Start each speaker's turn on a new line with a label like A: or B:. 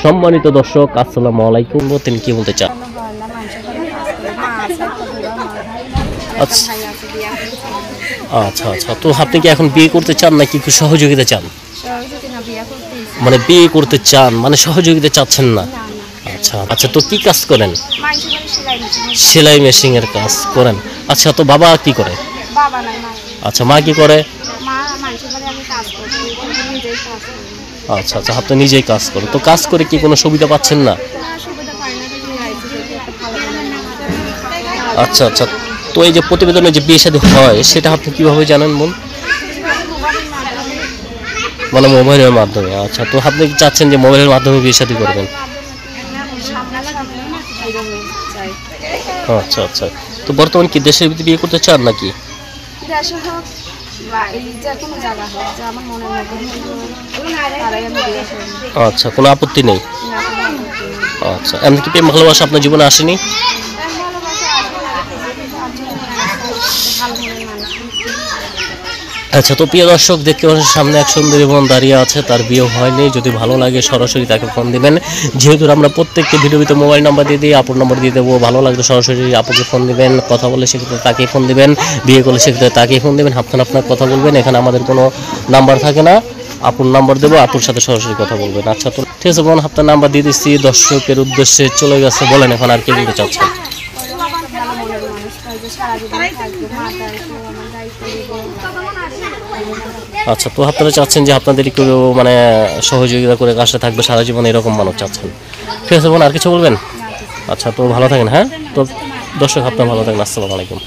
A: সম্মানিত দর্শক, আসসালামু আলাইকুম। তিনি কি বলতে চান? আচ্ছা আচ্ছা, তো আপনি কি এখন বিয়ে করতে চান নাকি একটু সহযোগিতা চান? মানে বিয়ে করতে চান মানে সহযোগিতা চাচ্ছেন না? আচ্ছা আচ্ছা, তো কি কাজ করেন? সেলাই মেশিন এর কাজ করেন। আচ্ছা, তো বাবা কি করে? আচ্ছা, মা কি করে? আচ্ছা আচ্ছা, আপনি নিজেই কাজ করেন। তো কাজ করে কি কোনো সুবিধা পাচ্ছেন না? আচ্ছা আচ্ছা, তো এই যে প্রতিবেদনে যে বিয়ে শাদী হয় সেটা আপনি কিভাবে জানেন বোন? মানে মোবাইলের মাধ্যমে। আচ্ছা, তো আপনি কি চাচ্ছেন যে মোবাইলের মাধ্যমে বিয়ে শাদী করবেন? আচ্ছা আচ্ছা, তো বর্তমানে কি দেশের ভিতরে বিয়ে করতে চান নাকি? আচ্ছা, কোনো আপত্তি নেই। আচ্ছা, এমনি কি প্রেম ভালোবাসা আপনার জীবনে আসেনি? আচ্ছা, তো প্রিয় দর্শক, দেখতে পাচ্ছেন সামনে এক সুন্দরী বোন দাঁড়িয়ে আছে, তার বিয়ে হয়নি। যদি ভালো লাগে সরাসরি তাকে ফোন দিবেন। যেহেতু আমরা প্রত্যেকটি ভিডিওতে মোবাইল নাম্বার দিয়ে দিই, আপুর নাম্বার দিয়ে দেবো। ভালো লাগলে সরাসরি আপুকে ফোন দিবেন, কথা বলে সেক্ষেত্রে তাকেই ফোন দিবেন, বিয়ে করলে সেক্ষেত্রে তাকেই ফোন দিবেন। আপনার কথা বলবেন, এখানে আমাদের কোনো নাম্বার থাকে না। আপুর নাম্বার দেবো, আপুর সাথে সরাসরি কথা বলবেন। আচ্ছা, তো ঠিক আছে বোন, আপনার নাম্বার দিয়ে দিচ্ছি। দর্শকের উদ্দেশ্যে চলে গেছে, বলেন এখন আর কি বলতে চাচ্ছেন? আচ্ছা, তো আপনারা চাচ্ছেন যে আপনাদের একটু মানে সহযোগিতা করে কাছে থাকবে সারা জীবন, এরকম মানুষ চাচ্ছেন। ঠিক আছে বোন, আর কিছু বলবেন? আচ্ছা, তো ভালো থাকেন। হ্যাঁ, তো দর্শক আপনারা ভালো থাকেন। আসসালামু আলাইকুম।